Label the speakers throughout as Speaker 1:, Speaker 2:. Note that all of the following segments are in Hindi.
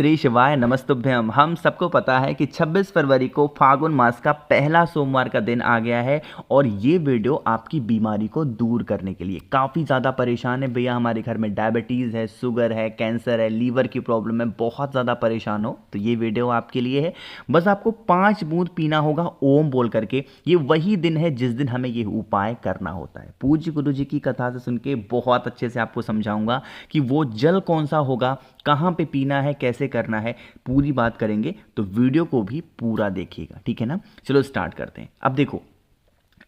Speaker 1: श्री शिवाय नमस्तुभ्यम। हम सबको पता है कि 26 फरवरी को फागुन मास का पहला सोमवार का दिन आ गया है और ये वीडियो आपकी बीमारी को दूर करने के लिए काफ़ी ज़्यादा परेशान है भैया, हमारे घर में डायबिटीज़ है, शुगर है, कैंसर है, लीवर की प्रॉब्लम है, बहुत ज़्यादा परेशान हो तो ये वीडियो आपके लिए है। बस आपको 5 बूंद पीना होगा ओम बोल करके। ये वही दिन है जिस दिन हमें ये उपाय करना होता है। पूज्य गुरु जी की कथा से सुन के बहुत अच्छे से आपको समझाऊंगा कि वो जल कौन सा होगा, कहाँ पे पीना है, कैसे करना है, पूरी बात करेंगे। तो वीडियो को भी पूरा देखिएगा, ठीक है ना। चलो स्टार्ट करते हैं। अब देखो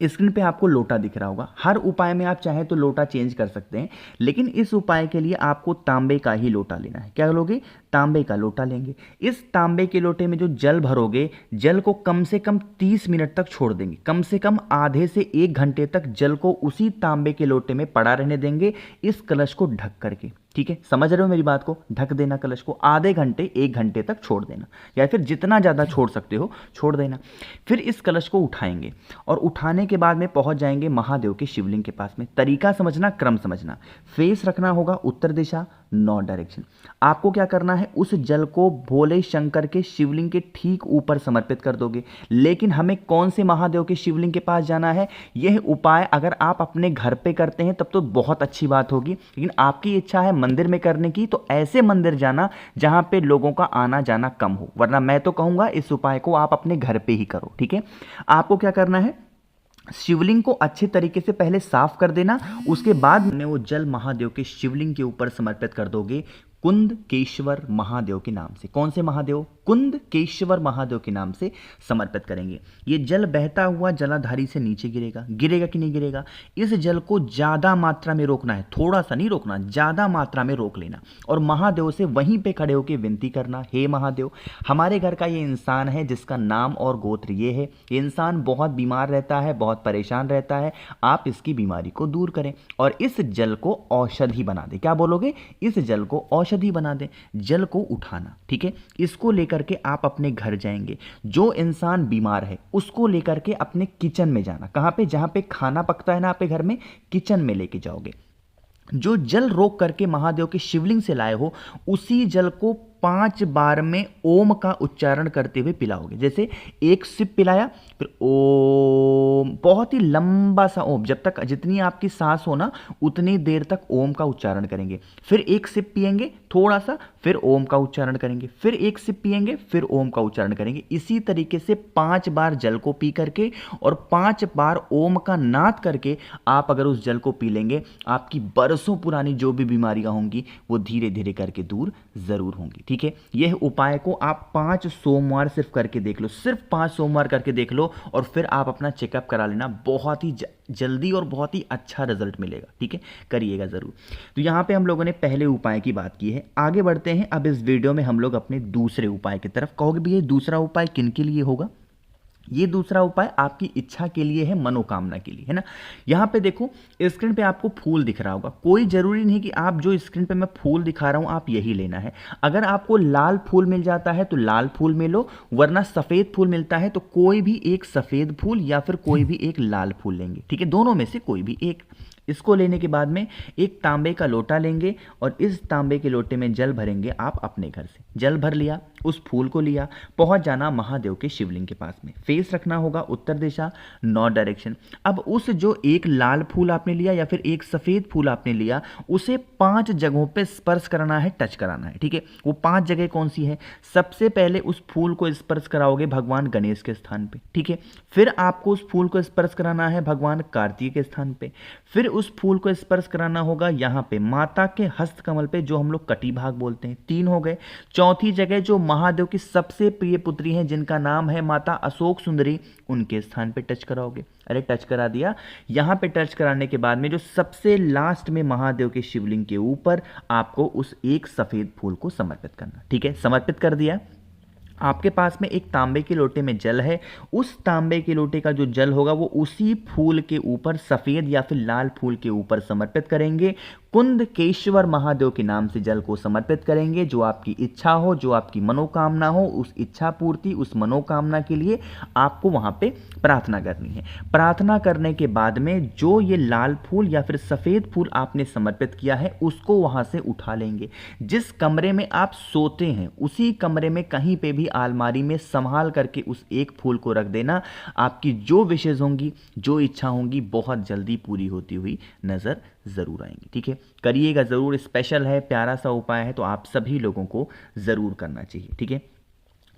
Speaker 1: स्क्रीन पे आपको लोटा दिख रहा होगा। हर उपाय में आप चाहें तो लोटा चेंज कर सकते हैं, लेकिन इस उपाय के लिए आपको तांबे का ही लोटा लेना है। क्या लोगे? तांबे का लोटा लेंगे। इस तांबे के लोटे में जो जल भरोगे, जल को कम से कम 30 मिनट तक छोड़ देंगे। कम से कम आधे से 1 घंटे तक जल को उसी तांबे के लोटे में पड़ा रहने देंगे, इस कलश को ढक करके। ठीक है, समझ रहे हो मेरी बात को? ढक देना कलश को, आधे घंटे 1 घंटे तक छोड़ देना, या फिर जितना ज़्यादा छोड़ सकते हो छोड़ देना। फिर इस कलश को उठाएंगे और उठाने के बाद में पहुंच जाएंगे महादेव के शिवलिंग के पास में। तरीका समझना, क्रम समझना। फेस रखना होगा उत्तर दिशा, नॉर्थ डायरेक्शन। आपको क्या करना है, उस जल को भोले शंकर के शिवलिंग के ठीक ऊपर समर्पित कर दोगे। लेकिन हमें कौन से महादेव के शिवलिंग के पास जाना है? यह उपाय अगर आप अपने घर पे करते हैं तब तो बहुत अच्छी बात होगी, लेकिन आपकी इच्छा है मंदिर में करने की, तो ऐसे मंदिर जाना जहां पे लोगों का आना जाना कम हो। वरना मैं तो कहूंगा इस उपाय को आप अपने घर पे ही करो। ठीक है, आपको क्या करना है, शिवलिंग को अच्छे तरीके से पहले साफ कर देना। उसके बाद में वो जल महादेव के शिवलिंग के ऊपर समर्पित कर दोगे कुंद केश्वर महादेव के नाम से। कौन से महादेव? कुंद केश्वर महादेव के नाम से समर्पित करेंगे। ये जल बहता हुआ जलाधारी से नीचे गिरेगा। गिरेगा कि नहीं गिरेगा? इस जल को ज्यादा मात्रा में रोकना है, थोड़ा सा नहीं रोकना, ज्यादा मात्रा में रोक लेना और महादेव से वहीं पे खड़े होकर विनती करना, हे महादेव, हमारे घर का ये इंसान है जिसका नाम और गोत्र ये है। ये इंसान बहुत बीमार रहता है, बहुत परेशान रहता है, आप इसकी बीमारी को दूर करें और इस जल को औषधि बना दें। क्या बोलोगे? इस जल को औषधि बना दें। जल को उठाना, ठीक है, इसको लेकर के आप अपने घर जाएंगे। जो इंसान बीमार है उसको लेकर के अपने किचन में जाना। कहां पे? जहां पे खाना पकता है ना आपके घर में, किचन में लेके जाओगे। जो जल रोक करके महादेव के शिवलिंग से लाए हो, उसी जल को 5 बार में ओम का उच्चारण करते हुए पिलाओगे। जैसे एक सिप पिलाया, फिर ओम, बहुत ही लंबा सा ओम, जब तक जितनी आपकी सांस हो ना उतनी देर तक ओम का उच्चारण करेंगे। फिर एक सिप पिएंगे थोड़ा सा, फिर ओम का उच्चारण करेंगे, फिर एक सिप पिएंगे, फिर ओम का उच्चारण करेंगे। इसी तरीके से 5 बार जल को पी करके और 5 बार ओम का नाद करके आप अगर उस जल को पी लेंगे, आपकी बरसों पुरानी जो भी बीमारियां होंगी वो धीरे धीरे करके दूर जरूर होंगी। ठीक है, यह उपाय को आप 5 सोमवार सिर्फ करके देख लो, सिर्फ 5 सोमवार करके देख लो और फिर आप अपना चेकअप करा लेना। बहुत ही जल्दी और बहुत ही अच्छा रिजल्ट मिलेगा। ठीक है, करिएगा जरूर। तो यहाँ पे हम लोगों ने पहले उपाय की बात की है, आगे बढ़ते हैं। अब इस वीडियो में हम लोग अपने दूसरे उपाय की तरफ। कहोगे भी ये दूसरा उपाय किन के लिए होगा? ये दूसरा उपाय आपकी इच्छा के लिए है, मनोकामना के लिए, है ना। यहां पे देखो स्क्रीन पे आपको फूल दिख रहा होगा। कोई जरूरी नहीं कि आप जो स्क्रीन पे मैं फूल दिखा रहा हूं आप यही लेना है। अगर आपको लाल फूल मिल जाता है तो लाल फूल में लो, वरना सफेद फूल मिलता है तो कोई भी एक सफेद फूल या फिर कोई भी एक लाल फूल लेंगे। ठीक है, दोनों में से कोई भी एक। इसको लेने के बाद में एक तांबे का लोटा लेंगे और इस तांबे के लोटे में जल भरेंगे आप अपने घर से। जल भर लिया, उस फूल को लिया, पहुंच जाना महादेव के शिवलिंग के पास में। फेस रखना होगा उत्तर दिशा, नॉर्थ डायरेक्शन। अब उस जो एक लाल फूल आपने लिया या फिर एक सफेद फूल आपने लिया, उसे 5 जगहों पे स्पर्श कराना है, टच कराना है। ठीक है, वो 5 जगह कौन सी है? सबसे पहले उस फूल को स्पर्श कराओगे भगवान गणेश के स्थान पे। ठीक है, फिर आपको उस फूल को स्पर्श कराना है भगवान कार्तिक के स्थान पे। फिर उस फूल को स्पर्श कराना होगा यहाँ पे माता के हस्त कमल पे, जो हम लोग कटी भाग बोलते हैं। 3 हो गए। चौथी जगह जो महादेव की सबसे प्रिय पुत्री हैं जिनका नाम है माता अशोक सुंदरी, उनके स्थान पे टच कराओगे। अरे टच करा दिया। यहां पे टच कराने के बाद में जो सबसे लास्ट में महादेव के शिवलिंग के ऊपर आपको उस एक सफेद फूल को समर्पित करना। ठीक है, समर्पित कर दिया। आपके पास में एक तांबे के लोटे में जल है, उस तांबे के लोटे का जो जल होगा वो उसी फूल के ऊपर, सफेद या फिर लाल फूल के ऊपर समर्पित करेंगे। कुंदकेश्वर महादेव के नाम से जल को समर्पित करेंगे। जो आपकी इच्छा हो, जो आपकी मनोकामना हो, उस इच्छा पूर्ति, उस मनोकामना के लिए आपको वहाँ पे प्रार्थना करनी है। प्रार्थना करने के बाद में जो ये लाल फूल या फिर सफ़ेद फूल आपने समर्पित किया है उसको वहाँ से उठा लेंगे। जिस कमरे में आप सोते हैं उसी कमरे में कहीं पे भी अलमारी में संभाल करके उस एक फूल को रख देना। आपकी जो विशेष होंगी, जो इच्छा होंगी, बहुत जल्दी पूरी होती हुई नज़र ज़रूर आएंगी। ठीक है, करिएगा ज़रूर। स्पेशल है, प्यारा सा उपाय है, तो आप सभी लोगों को ज़रूर करना चाहिए। ठीक है,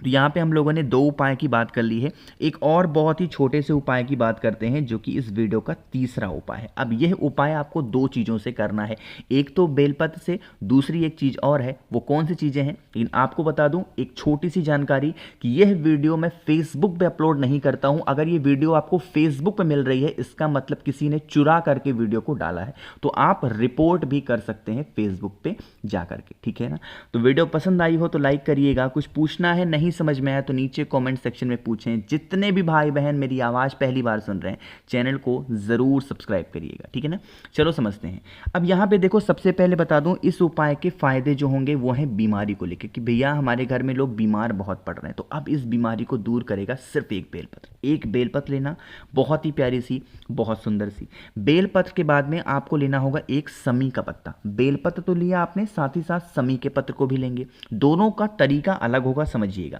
Speaker 1: तो यहाँ पे हम लोगों ने 2 उपाय की बात कर ली है। एक और बहुत ही छोटे से उपाय की बात करते हैं जो कि इस वीडियो का तीसरा उपाय है। अब यह उपाय आपको 2 चीज़ों से करना है, एक तो बेलपत्र से, दूसरी एक चीज़ और है। वो कौन सी चीज़ें हैं, लेकिन आपको बता दूं एक छोटी सी जानकारी कि यह वीडियो मैं फेसबुक पे अपलोड नहीं करता हूं। अगर ये वीडियो आपको फेसबुक पे मिल रही है इसका मतलब किसी ने चुरा करके वीडियो को डाला है, तो आप रिपोर्ट भी कर सकते हैं फेसबुक पे जा करके। ठीक है ना, तो वीडियो पसंद आई हो तो लाइक करिएगा। कुछ पूछना है, नहीं समझ में आया तो नीचे कमेंट सेक्शन में पूछें। जितने भी भाई बहन मेरी आवाज़ पहली बार सुन रहे हैं, चैनल को ज़रूर सब्सक्राइब करिएगा। ठीक है ना, चलो समझते हैं। अब यहाँ पे देखो, सबसे पहले बता दूं इस उपाय के फायदे जो होंगे वो हैं बीमारी को लेकर, कि भैया हमारे घर में लोग बीमार बहुत पड़ रहे हैं, तो अब इस बीमारी को दूर करेगा सिर्फ एक बेलपत्र। एक बेलपत्र लेना, बहुत ही प्यारी सी, बहुत सुंदर सी। बेलपत्र के बाद में आपको लेना होगा एक समी का पत्ता। बेलपत्र तो लिया आपने, साथ ही साथ समी के पत्र को भी लेंगे। दोनों का तरीका अलग होगा, समझिएगा।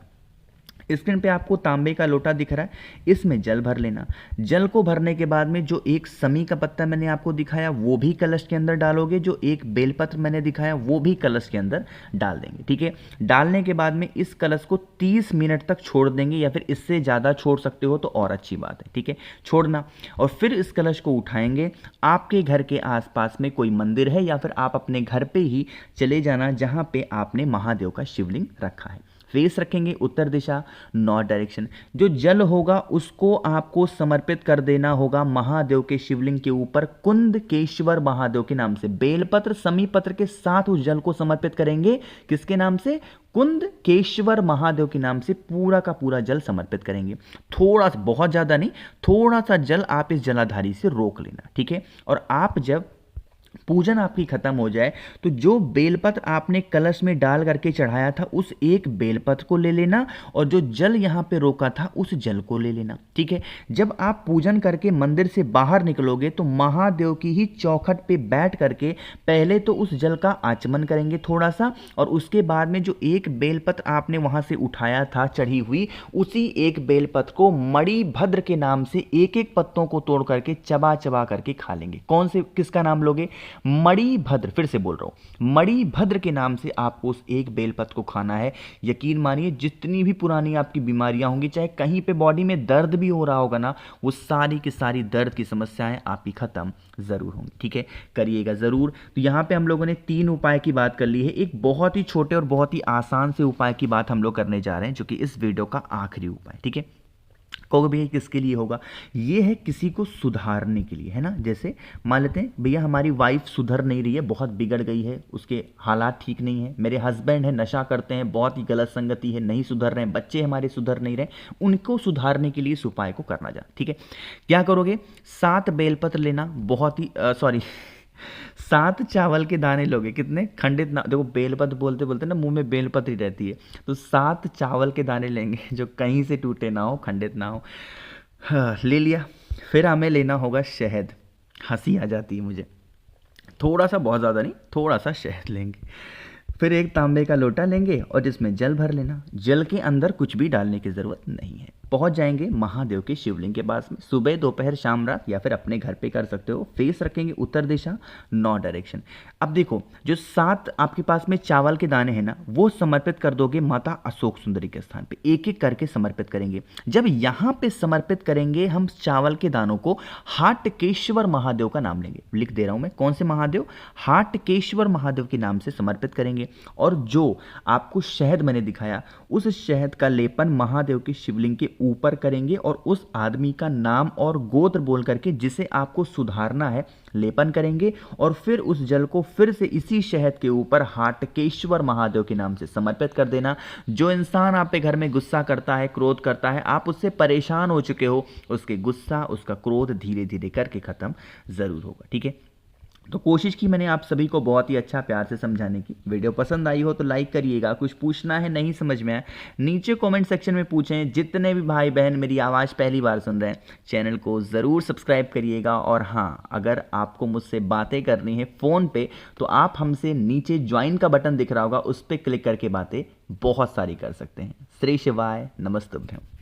Speaker 1: स्क्रीन पे आपको तांबे का लोटा दिख रहा है, इसमें जल भर लेना। जल को भरने के बाद में जो एक समी का पत्ता मैंने आपको दिखाया वो भी कलश के अंदर डालोगे, जो एक बेलपत्र मैंने दिखाया वो भी कलश के अंदर डाल देंगे। ठीक है, डालने के बाद में इस कलश को 30 मिनट तक छोड़ देंगे, या फिर इससे ज़्यादा छोड़ सकते हो तो और अच्छी बात है। ठीक है, छोड़ना, और फिर इस कलश को उठाएंगे। आपके घर के आसपास में कोई मंदिर है या फिर आप अपने घर पे ही चले जाना जहाँ पे आपने महादेव का शिवलिंग रखा है। फेस रखेंगे उत्तर दिशा, नॉर्थ डायरेक्शन। जो जल होगा उसको आपको समर्पित कर देना होगा महादेव के शिवलिंग के ऊपर कुंदकेश्वर महादेव के नाम से। बेलपत्र समी पत्र के साथ उस जल को समर्पित करेंगे। किसके नाम से? कुंदकेश्वर महादेव के नाम से पूरा का पूरा जल समर्पित करेंगे। थोड़ा सा, बहुत ज़्यादा नहीं, थोड़ा सा जल आप इस जलाधारी से रोक लेना। ठीक है, और आप जब पूजन आपकी खत्म हो जाए तो जो बेलपत्र आपने कलश में डाल करके चढ़ाया था उस एक बेलपत्र को ले लेना, और जो जल यहाँ पे रोका था उस जल को ले लेना। ठीक है, जब आप पूजन करके मंदिर से बाहर निकलोगे तो महादेव की ही चौखट पे बैठ करके पहले तो उस जल का आचमन करेंगे थोड़ा सा, और उसके बाद में जो एक बेलपत्र आपने वहाँ से उठाया था चढ़ी हुई, उसी एक बेलपत्र को मणिभद्र के नाम से एक एक पत्तों को तोड़ करके चबा चबा करके खा लेंगे। कौन से, किसका नाम लोगे? मणिभद्र। फिर से बोल रहा हूं, मणिभद्र के नाम से आपको उस एक बेलपत्र को खाना है। यकीन मानिए जितनी भी पुरानी आपकी बीमारियां होंगी, चाहे कहीं पे बॉडी में दर्द भी हो रहा होगा ना, वो सारी की सारी दर्द की समस्याएं आपकी खत्म जरूर होंगी। ठीक है, करिएगा जरूर। तो यहां पे हम लोगों ने 3 उपाय की बात कर ली है। एक बहुत ही छोटे और बहुत ही आसान से उपाय की बात हम लोग करने जा रहे हैं, जो कि इस वीडियो का आखिरी उपाय। ठीक है, कहोगे भैया किसके लिए होगा? ये है किसी को सुधारने के लिए, है ना। जैसे मान लेते हैं भैया हमारी वाइफ सुधर नहीं रही है, बहुत बिगड़ गई है, उसके हालात ठीक नहीं है। मेरे हस्बैंड है, नशा करते हैं, बहुत ही गलत संगति है, नहीं सुधर रहे हैं। बच्चे हमारे सुधर नहीं रहे, उनको सुधारने के लिए इस उपाय को करना जा। ठीक है, क्या करोगे? 7 बेलपत्र लेना, बहुत ही 7 चावल के दाने लोगे। कितने? खंडित ना, देखो बेलपत्र बोलते बोलते ना मुंह में बेलपत्र ही रहती है, तो 7 चावल के दाने लेंगे जो कहीं से टूटे ना हो, खंडित ना हो। हाँ, ले लिया। फिर हमें लेना होगा शहद। हंसी आ जाती है मुझे, थोड़ा सा, बहुत ज़्यादा नहीं, थोड़ा सा शहद लेंगे। फिर एक तांबे का लोटा लेंगे और जिसमें जल भर लेना। जल के अंदर कुछ भी डालने की ज़रूरत नहीं है। पहुंच जाएंगे महादेव के शिवलिंग के पास में, सुबह दोपहर शाम रात, या फिर अपने घर पे कर सकते हो। फेस रखेंगे उत्तर दिशा, नॉर्थ डायरेक्शन। अब देखो, जो 7 आपके पास में चावल के दाने हैं ना, वो समर्पित कर दोगे माता अशोक सुंदरी के स्थान पे। एक एक करके समर्पित करेंगे। जब यहाँ पे समर्पित करेंगे हम चावल के दानों को, हाटकेश्वर महादेव का नाम लेंगे। लिख दे रहा हूं मैं, कौन से महादेव? हाटकेश्वर महादेव के नाम से समर्पित करेंगे। और जो आपको शहद मैंने दिखाया, उस शहद का लेपन महादेव के शिवलिंग के ऊपर करेंगे, और उस आदमी का नाम और गोत्र बोल करके जिसे आपको सुधारना है लेपन करेंगे, और फिर उस जल को फिर से इसी शहद के ऊपर हाटकेश्वर महादेव के नाम से समर्पित कर देना। जो इंसान आप पे घर में गुस्सा करता है, क्रोध करता है, आप उससे परेशान हो चुके हो, उसके गुस्सा, उसका क्रोध धीरे धीरे करके खत्म जरूर होगा। ठीक है, तो कोशिश की मैंने आप सभी को बहुत ही अच्छा प्यार से समझाने की। वीडियो पसंद आई हो तो लाइक करिएगा। कुछ पूछना है, नहीं समझ में आया, नीचे कमेंट सेक्शन में पूछें। जितने भी भाई बहन मेरी आवाज़ पहली बार सुन रहे हैं, चैनल को ज़रूर सब्सक्राइब करिएगा। और हाँ, अगर आपको मुझसे बातें करनी है फ़ोन पे तो आप हमसे नीचे ज्वाइन का बटन दिख रहा होगा, उस पर क्लिक करके बातें बहुत सारी कर सकते हैं। श्री शिवाय, नमस्तुभ्यम।